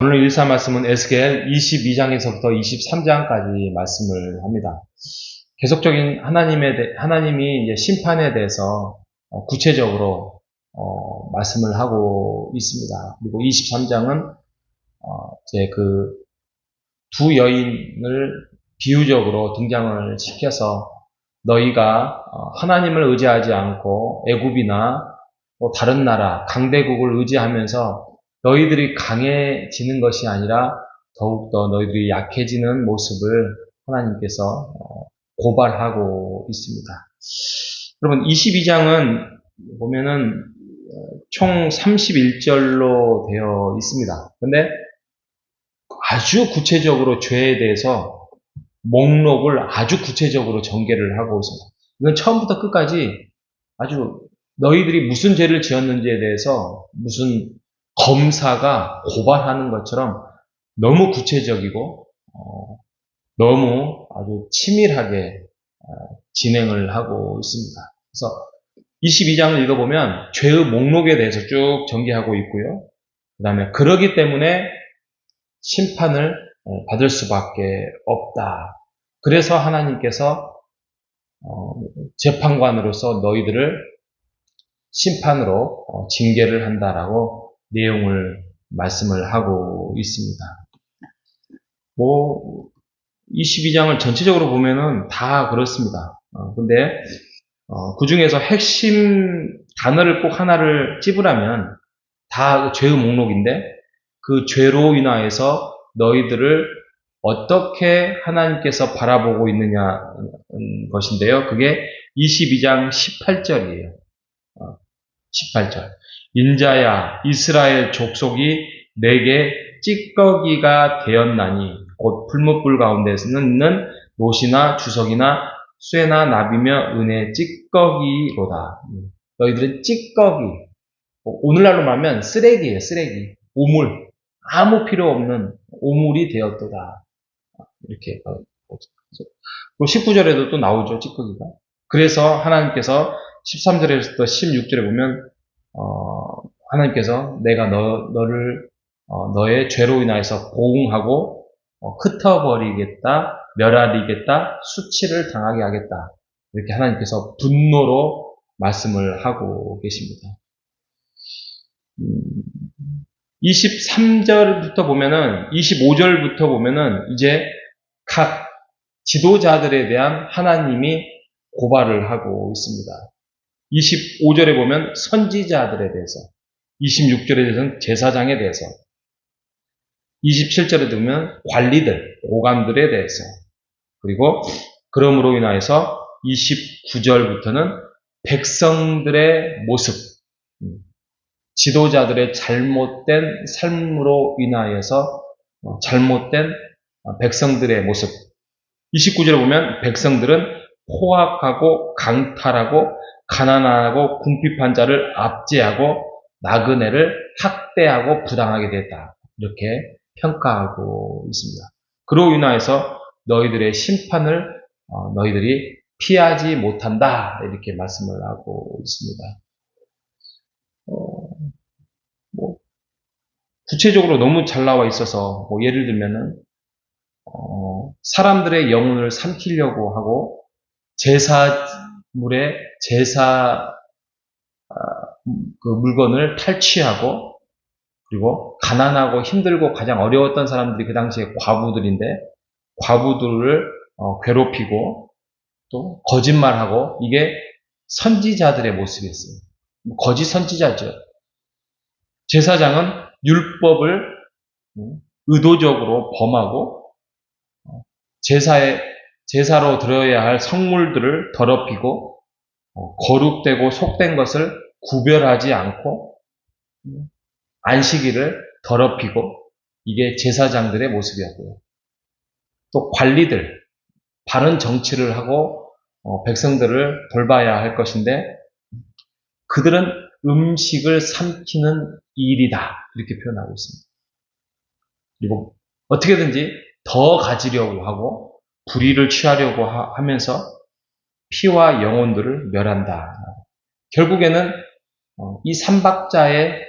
오늘 일사 말씀은 에스겔 22장에서부터 23장까지 말씀을 합니다. 계속적인 하나님이 이제 심판에 대해서 구체적으로 말씀을 하고 있습니다. 그리고 23장은 이제 그 두 여인을 비유적으로 등장을 시켜서 너희가 하나님을 의지하지 않고 애굽이나 또 다른 나라 강대국을 의지하면서 너희들이 강해지는 것이 아니라 더욱더 너희들이 약해지는 모습을 하나님께서 고발하고 있습니다. 여러분 22장은 보면은 총 31절로 되어 있습니다. 근데 아주 구체적으로 죄에 대해서 목록을 아주 구체적으로 전개를 하고 있습니다. 이건 처음부터 끝까지 아주 너희들이 무슨 죄를 지었는지에 대해서 무슨 검사가 고발하는 것처럼 너무 구체적이고 너무 아주 치밀하게 진행을 하고 있습니다. 그래서 22장을 읽어보면 죄의 목록에 대해서 쭉 전개하고 있고요. 그 다음에 그러기 때문에 심판을 받을 수밖에 없다. 그래서 하나님께서 재판관으로서 너희들을 심판으로 징계를 한다라고 내용을 말씀을 하고 있습니다. 22장을 전체적으로 보면은 다 그렇습니다. 근데 그 중에서 핵심 단어를 꼭 하나를 찝으라면 다 죄의 목록인데 그 죄로 인하여서 너희들을 어떻게 하나님께서 바라보고 있느냐 것인데요. 그게 22장 18절이에요. 18절. 인자야 이스라엘 족속이 내게 찌꺼기가 되었나니 곧 풀무불 가운데서는 있는 노시나 주석이나 쇠나 나비며 은의 찌꺼기로다. 너희들은 찌꺼기. 오늘날로 말하면 쓰레기예요. 쓰레기. 오물. 아무 필요 없는 오물이 되었도다. 이렇게. 그리고 19절에도 또 나오죠. 찌꺼기가. 그래서 하나님께서 13절에서 16절에 보면 하나님께서 내가 너를 너의 죄로 인하여서 보응하고 흩어버리겠다, 멸하리겠다, 수치를 당하게 하겠다. 이렇게 하나님께서 분노로 말씀을 하고 계십니다. 23절부터 보면은 25절부터 보면은 이제 각 지도자들에 대한 하나님이 고발을 하고 있습니다. 25절에 보면 선지자들에 대해서, 26절에 대해서는 제사장에 대해서, 27절에 보면 관리들, 고관들에 대해서, 그리고 그러므로 인하여서 29절부터는 백성들의 모습, 지도자들의 잘못된 삶으로 인하여서 잘못된 백성들의 모습. 29절에 보면 백성들은 포악하고 강탈하고 가난하고 궁핍한 자를 압제하고 나그네를 학대하고 부당하게 됐다. 이렇게 평가하고 있습니다. 그로 인하여서 너희들의 심판을 너희들이 피하지 못한다. 이렇게 말씀을 하고 있습니다. 구체적으로 너무 잘 나와 있어서 예를 들면은 사람들의 영혼을 삼키려고 하고 제사물의 제사 그 물건을 탈취하고 그리고 가난하고 힘들고 가장 어려웠던 사람들이 그 당시에 과부들인데 과부들을 괴롭히고 또 거짓말하고 이게 선지자들의 모습이었어요. 거짓 선지자죠. 제사장은 율법을 의도적으로 범하고 제사로 드려야 할 성물들을 더럽히고 거룩되고 속된 것을 구별하지 않고 안식일을 더럽히고 이게 제사장들의 모습이었고요. 또 관리들 바른 정치를 하고 백성들을 돌봐야 할 것인데 그들은 음식을 삼키는 일이다 이렇게 표현하고 있습니다. 그리고 어떻게든지 더 가지려고 하고 불의를 취하려고 하면서 피와 영혼들을 멸한다. 결국에는 이 삼박자의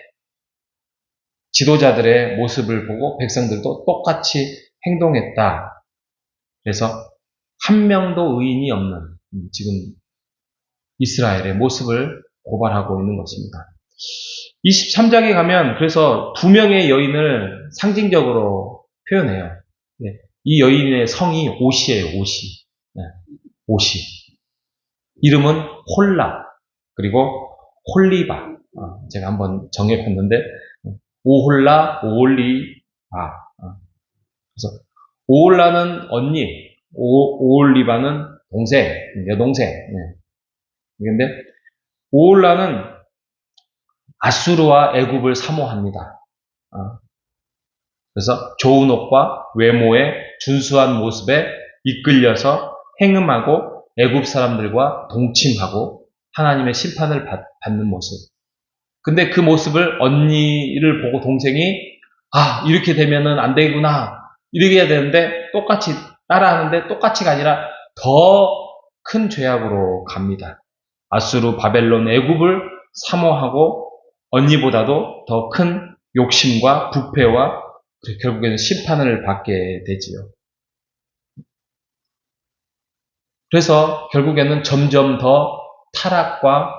지도자들의 모습을 보고 백성들도 똑같이 행동했다. 그래서 한 명도 의인이 없는 지금 이스라엘의 모습을 고발하고 있는 것입니다. 23장에 가면 그래서 두 명의 여인을 상징적으로 표현해요. 네, 이 여인의 성이 오시예요. 오시. 네, 오시. 이름은 홀라 그리고 홀리바. 제가 한번 정해봤는데 오홀라, 오올리바. 그래서 오홀라는 언니, 오올리바는 동생, 여동생. 네. 그런데 오홀라는 아수르와 애굽을 사모합니다. 그래서 좋은 옷과 외모에 준수한 모습에 이끌려서 행음하고 애굽 사람들과 동침하고 하나님의 심판을 받는 모습. 근데 그 모습을 언니를 보고 동생이 이렇게 되면은 안 되구나 이렇게 해야 되는데 똑같이 따라하는데 똑같이가 아니라 더 큰 죄악으로 갑니다. 아수르, 바벨론, 애굽을 사모하고 언니보다도 더 큰 욕심과 부패와 결국에는 심판을 받게 되지요. 그래서 결국에는 점점 더 타락과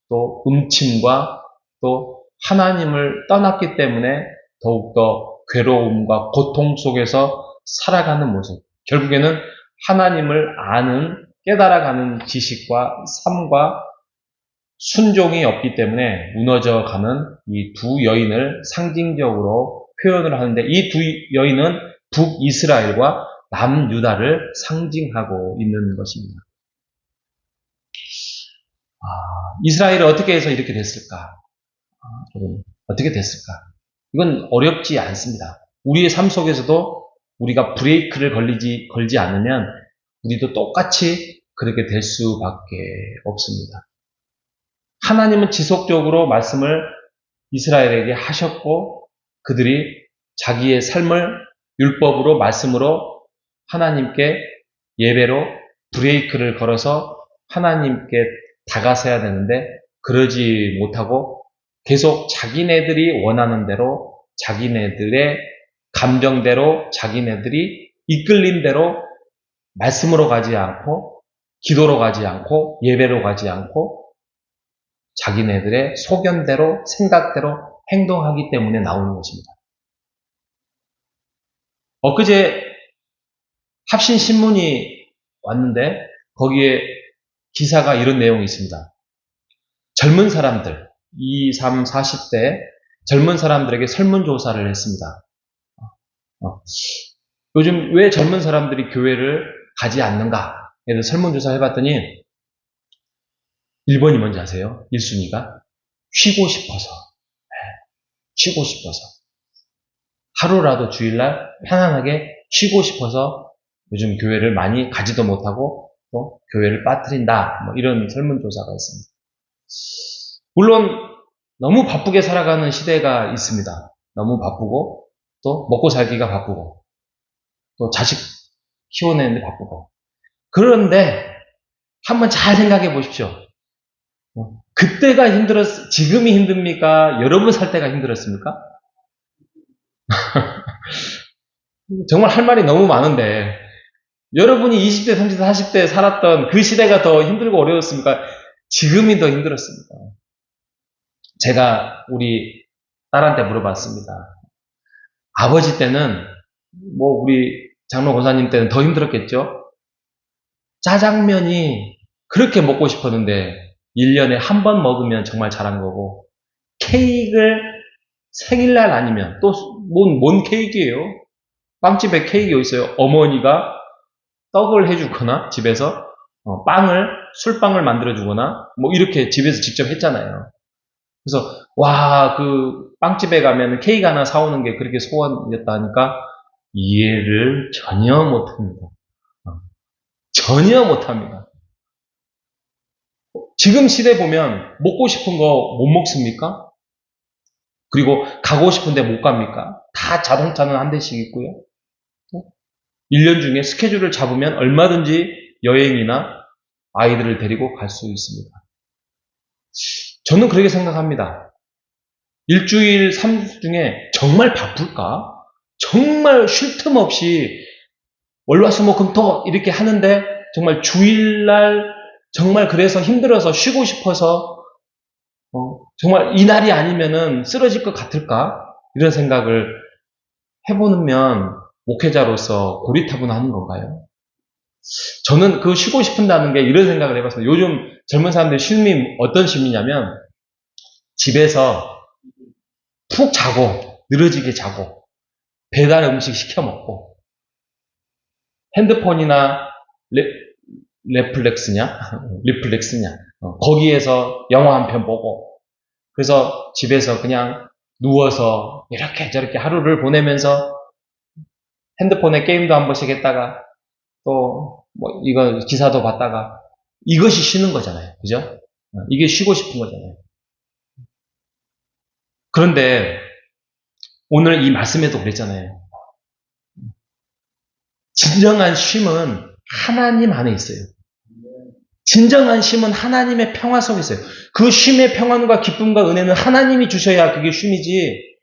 또 음침과 또 하나님을 떠났기 때문에 더욱더 괴로움과 고통 속에서 살아가는 모습. 결국에는 하나님을 아는, 깨달아가는 지식과 삶과 순종이 없기 때문에 무너져가는 이 두 여인을 상징적으로 표현을 하는데 이 두 여인은 북이스라엘과 남유다를 상징하고 있는 것입니다. 이스라엘이 어떻게 해서 이렇게 됐을까? 어떻게 됐을까? 이건 어렵지 않습니다. 우리의 삶 속에서도 우리가 브레이크를 걸지 않으면 우리도 똑같이 그렇게 될 수밖에 없습니다. 하나님은 지속적으로 말씀을 이스라엘에게 하셨고 그들이 자기의 삶을 율법으로 말씀으로 하나님께 예배로 브레이크를 걸어서 하나님께 다가서야 되는데 그러지 못하고 계속 자기네들이 원하는 대로 자기네들의 감정대로 자기네들이 이끌린 대로 말씀으로 가지 않고 기도로 가지 않고 예배로 가지 않고 자기네들의 소견대로 생각대로 행동하기 때문에 나오는 것입니다. 엊그제 합신신문이 왔는데 거기에 기사가 이런 내용이 있습니다. 젊은 사람들, 20, 30, 40대 젊은 사람들에게 설문조사를 했습니다. 요즘 왜 젊은 사람들이 교회를 가지 않는가? 그래서 설문조사 해봤더니 1번이 뭔지 아세요? 1순위가 쉬고 싶어서. 쉬고 싶어서. 하루라도 주일날 편안하게 쉬고 싶어서 요즘 교회를 많이 가지도 못하고 또 교회를 빠뜨린다. 이런 설문조사가 있습니다. 물론 너무 바쁘게 살아가는 시대가 있습니다. 너무 바쁘고 또 먹고 살기가 바쁘고 또 자식 키워내는데 바쁘고 그런데 한번 잘 생각해 보십시오. 그때가 지금이 힘듭니까? 여러분 살 때가 힘들었습니까? 정말 할 말이 너무 많은데 여러분이 20대, 30대, 40대 살았던 그 시대가 더 힘들고 어려웠습니까? 지금이 더 힘들었습니다. 제가 우리 딸한테 물어봤습니다. 아버지 때는 우리 장로 권사님 때는 더 힘들었겠죠? 짜장면이 그렇게 먹고 싶었는데 1년에 한 번 먹으면 정말 잘한 거고 케이크를 생일날 아니면 또 뭔 케이크예요? 빵집에 케이크 있어요. 어머니가 떡을 해주거나 집에서 술빵을 만들어주거나 이렇게 집에서 직접 했잖아요. 그래서 그 빵집에 가면 케이크 하나 사오는 게 그렇게 소원이었다 하니까 이해를 전혀 못합니다. 전혀 못합니다. 지금 시대 보면 먹고 싶은 거 못 먹습니까? 그리고 가고 싶은데 못 갑니까? 다 자동차는 한 대씩 있고요. 1년 중에 스케줄을 잡으면 얼마든지 여행이나 아이들을 데리고 갈 수 있습니다. 저는 그렇게 생각합니다. 일주일 3주 중에 정말 바쁠까? 정말 쉴 틈 없이 월화수목금토 이렇게 하는데 정말 주일날 정말 그래서 힘들어서 쉬고 싶어서 정말 이 날이 아니면은 쓰러질 것 같을까? 이런 생각을 해보면 목회자로서 고리타분하는 건가요? 저는 그 쉬고 싶은다는 게 이런 생각을 해봤습니다. 요즘 젊은 사람들의 쉼이 어떤 쉼이냐면 집에서 푹 자고 늘어지게 자고 배달 음식 시켜 먹고 핸드폰이나 리플렉스냐 거기에서 영화 한 편 보고 그래서 집에서 그냥 누워서 이렇게 저렇게 하루를 보내면서 핸드폰에 게임도 한 번씩 했다가 또 뭐 이거 기사도 봤다가 이것이 쉬는 거잖아요. 그죠? 이게 쉬고 싶은 거잖아요. 그런데 오늘 이 말씀에도 그랬잖아요. 진정한 쉼은 하나님 안에 있어요. 진정한 쉼은 하나님의 평화 속에 있어요. 그 쉼의 평안과 기쁨과 은혜는 하나님이 주셔야 그게 쉼이지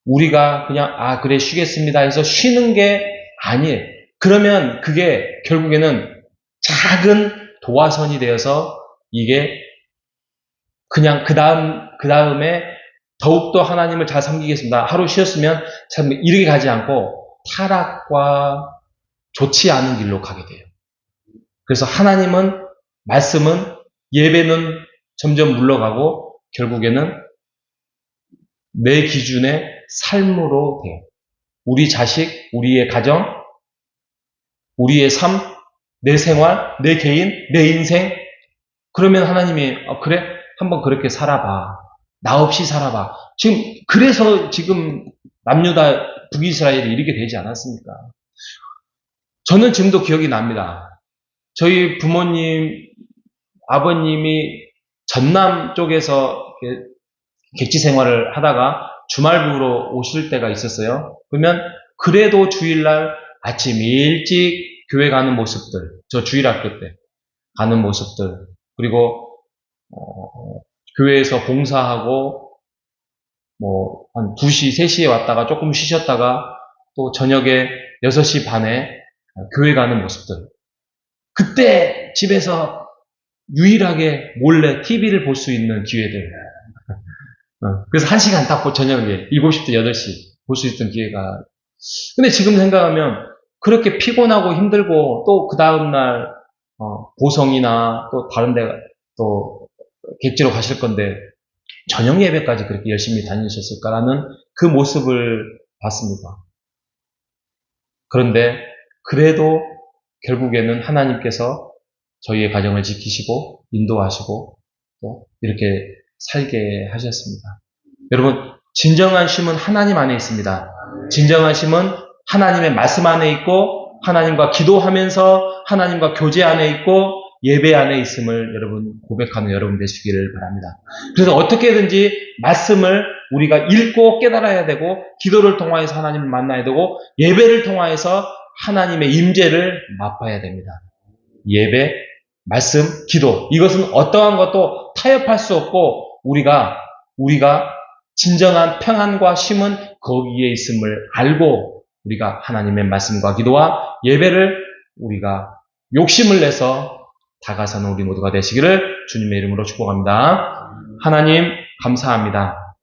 우리가 그냥 그래 쉬겠습니다 해서 쉬는 게 아니에요. 그러면 그게 결국에는 작은 도화선이 되어서 이게 그냥 그 다음에 더욱더 하나님을 잘 섬기겠습니다. 하루 쉬었으면 참 이렇게 가지 않고 타락과 좋지 않은 길로 가게 돼요. 그래서 하나님은, 말씀은, 예배는 점점 물러가고 결국에는 내 기준의 삶으로 돼요. 우리 자식, 우리의 가정, 우리의 삶, 내 생활, 내 개인, 내 인생. 그러면 하나님이 그래? 한번 그렇게 살아봐. 나 없이 살아봐. 그래서 지금 남유다 북이스라엘이 이렇게 되지 않았습니까? 저는 지금도 기억이 납니다. 저희 부모님, 아버님이 전남 쪽에서 객지 생활을 하다가 주말부로 오실 때가 있었어요. 그러면 그래도 주일날 아침 일찍 교회 가는 모습들, 저 주일학교 때 가는 모습들, 그리고 교회에서 봉사하고 한 2시, 3시에 왔다가 조금 쉬셨다가 또 저녁에 6시 반에 교회 가는 모습들. 그때 집에서 유일하게 몰래 TV를 볼 수 있는 기회들. 그래서 1시간 딱 저녁에 7시부터 8시 볼 수 있던 기회가. 근데 지금 생각하면 그렇게 피곤하고 힘들고 또 그 다음날 보성이나 또 다른 데 또 객지로 가실 건데 저녁 예배까지 그렇게 열심히 다니셨을까라는 그 모습을 봤습니다. 그런데 그래도 결국에는 하나님께서 저희의 가정을 지키시고 인도하시고 또 이렇게 살게 하셨습니다. 여러분, 진정한 쉼은 하나님 안에 있습니다. 진정한 쉼은 하나님의 말씀 안에 있고 하나님과 기도하면서 하나님과 교제 안에 있고 예배 안에 있음을 여러분 고백하는 여러분 되시기를 바랍니다. 그래서 어떻게든지 말씀을 우리가 읽고 깨달아야 되고 기도를 통하여서 하나님을 만나야 되고 예배를 통하여서 하나님의 임재를 맛봐야 됩니다. 예배, 말씀, 기도 이것은 어떠한 것도 타협할 수 없고 우리가 진정한 평안과 쉼은 거기에 있음을 알고 우리가 하나님의 말씀과 기도와 예배를 우리가 욕심을 내서 다가서는 우리 모두가 되시기를 주님의 이름으로 축복합니다. 하나님 감사합니다.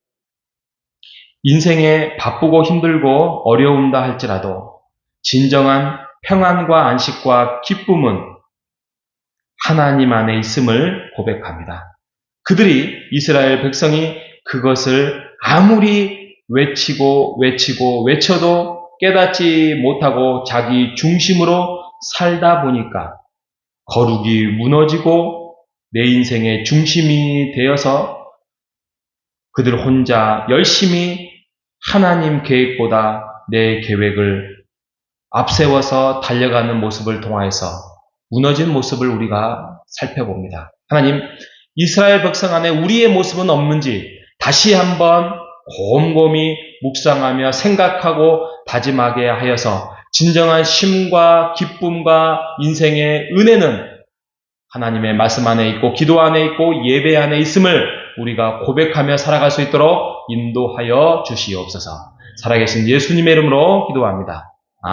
인생에 바쁘고 힘들고 어려운다 할지라도 진정한 평안과 안식과 기쁨은 하나님 안에 있음을 고백합니다. 그들이 이스라엘 백성이 그것을 아무리 외쳐도 깨닫지 못하고 자기 중심으로 살다 보니까 거룩이 무너지고 내 인생의 중심이 되어서 그들 혼자 열심히 하나님 계획보다 내 계획을 앞세워서 달려가는 모습을 통하여서 무너진 모습을 우리가 살펴봅니다. 하나님, 이스라엘 백성 안에 우리의 모습은 없는지 다시 한번 곰곰이 묵상하며 생각하고 다짐하게 하여서 진정한 쉼과 기쁨과 인생의 은혜는 하나님의 말씀 안에 있고 기도 안에 있고 예배 안에 있음을 우리가 고백하며 살아갈 수 있도록 인도하여 주시옵소서. 살아계신 예수님의 이름으로 기도합니다.